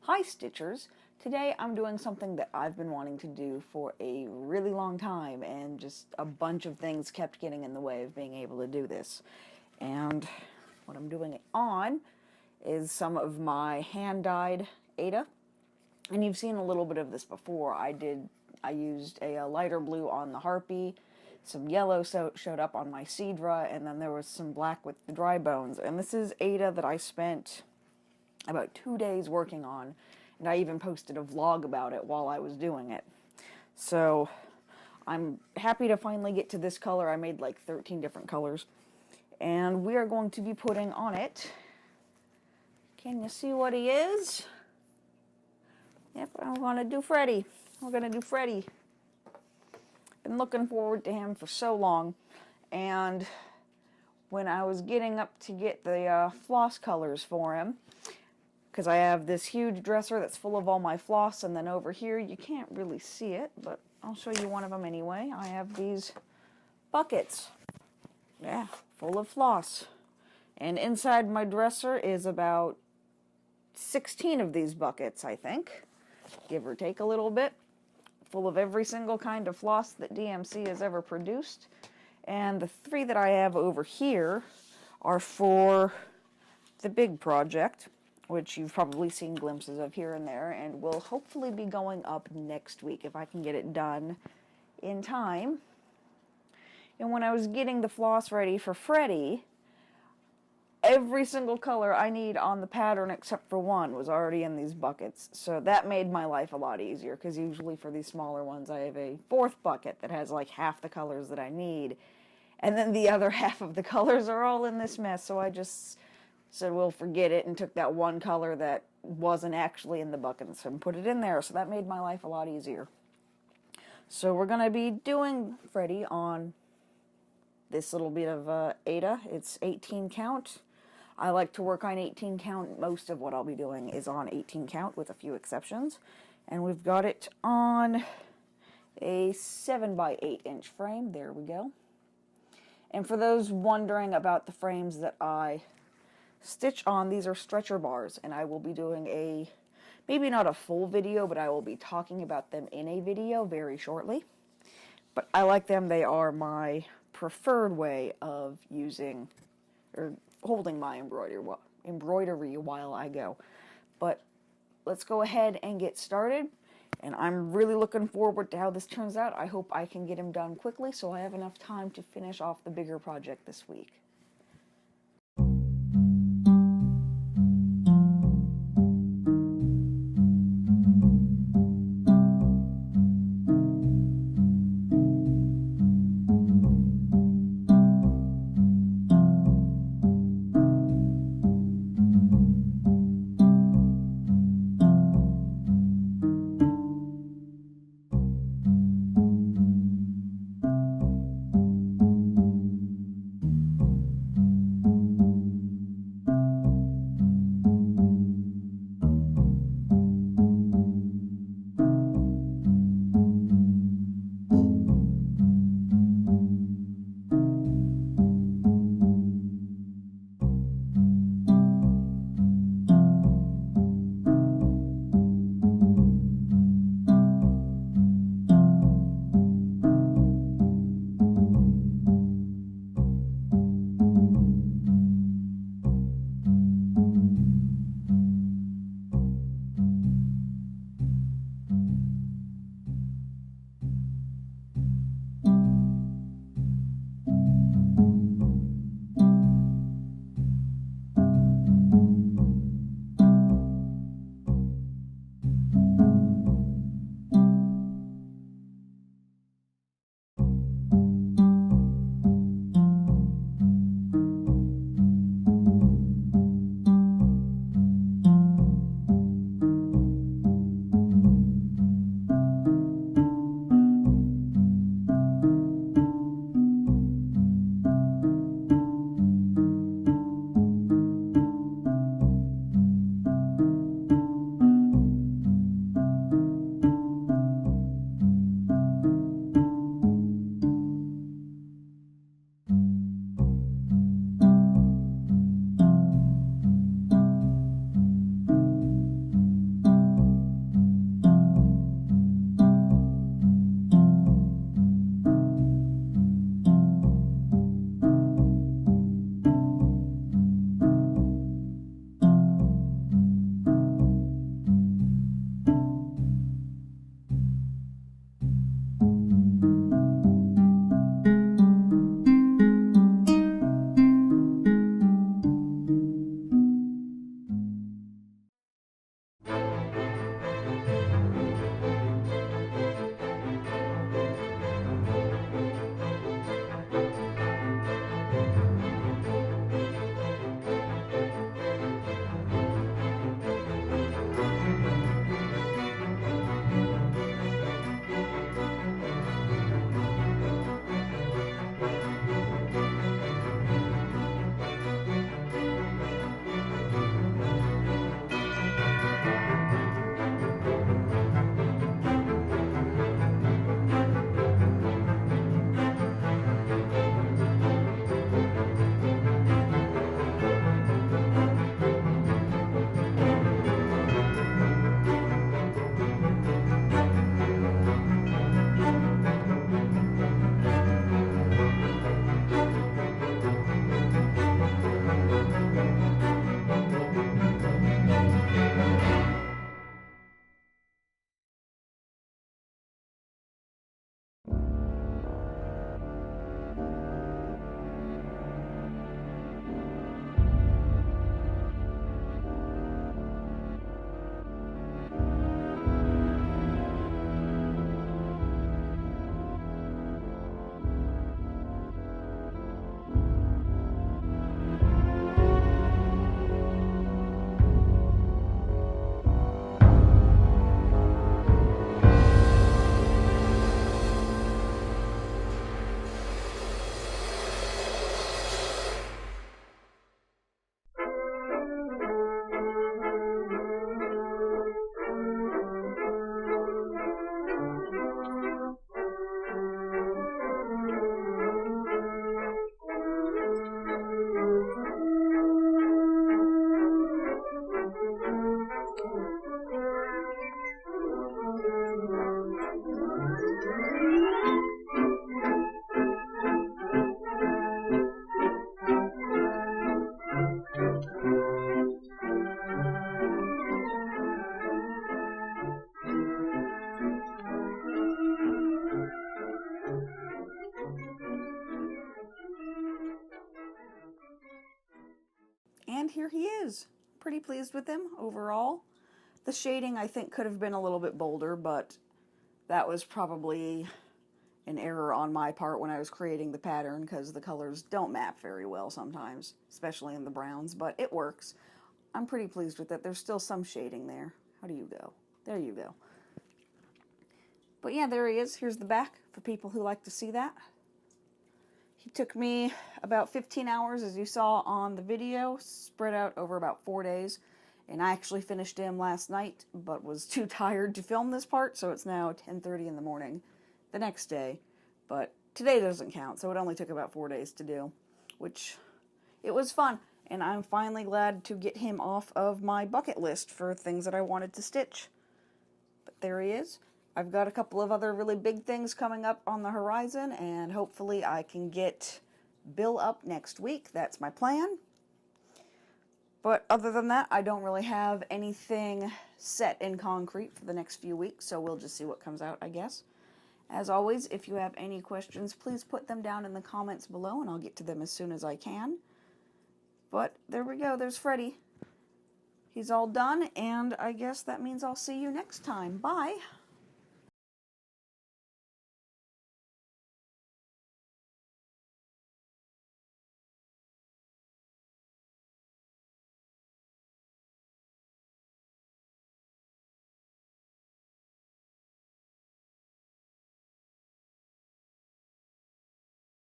Hi Stitchers! Today I'm doing something that I've been wanting to do for a really long time, and just a bunch of things kept getting in the way of being able to do this. And what I'm doing it on is some of my hand-dyed Ada. And you've seen a little bit of this before. I used a lighter blue on the Harpy, some yellow showed up on my Cedra, and then there was some black with the dry bones. And this is Ada that I spent about 2 days working on, and I even posted a vlog about it while I was doing it. So I'm happy to finally get to this color. I made like 13 different colors, and we are going to be putting on it. Can you see what he is? Yep, I'm gonna do Freddy. We're gonna do Freddy. Been looking forward to him for so long, and when I was getting up to get the floss colors for him, because I have this huge dresser that's full of all my floss, and then over here, you can't really see it, but I'll show you one of them anyway. I have these buckets, yeah, full of floss. And inside my dresser is about 16 of these buckets, I think, give or take a little bit, full of every single kind of floss that DMC has ever produced. And the 3 that I have over here are for the big project, which you've probably seen glimpses of here and there, and will hopefully be going up next week if I can get it done in time. And when I was getting the floss ready for Freddy, every single color I need on the pattern except for one was already in these buckets. So that made my life a lot easier, because usually for these smaller ones I have a 4th bucket that has like half the colors that I need, and then the other half of the colors are all in this mess. So I just said, we'll forget it, and took that one color that wasn't actually in the buckets and put it in there. So that made my life a lot easier. So we're going to be doing Freddy on this little bit of Ada. It's 18 count. I like to work on 18 count. Most of what I'll be doing is on 18 count, with a few exceptions. And we've got it on a 7 by 8 inch frame. There we go. And for those wondering about the frames that I stitch on, these are stretcher bars, and I will be doing maybe not a full video, but I will be talking about them in a video very shortly. But I like them. They are my preferred way of using or holding my embroidery while I go. But let's go ahead and get started, and I'm really looking forward to how this turns out. I hope I can get him done quickly so I have enough time to finish off the bigger project this week. And here he is. Pretty pleased with him overall. The shading, I think, could have been a little bit bolder, but that was probably an error on my part when I was creating the pattern, because the colors don't map very well sometimes, especially in the browns, but it works. I'm pretty pleased with it. There's still some shading there. How do you go? There you go. But yeah, there he is. Here's the back for people who like to see that. He took me about 15 hours, as you saw on the video, spread out over about 4 days. And I actually finished him last night, but was too tired to film this part, so it's now 10:30 in the morning the next day. But today doesn't count, so it only took about 4 days to do, which it was fun. And I'm finally glad to get him off of my bucket list for things that I wanted to stitch. But there he is. I've got a couple of other really big things coming up on the horizon, and hopefully I can get Bill up next week. That's my plan. But other than that, I don't really have anything set in concrete for the next few weeks, so we'll just see what comes out, I guess. As always, if you have any questions, please put them down in the comments below, and I'll get to them as soon as I can. But there we go, there's Freddy. He's all done, and I guess that means I'll see you next time. Bye!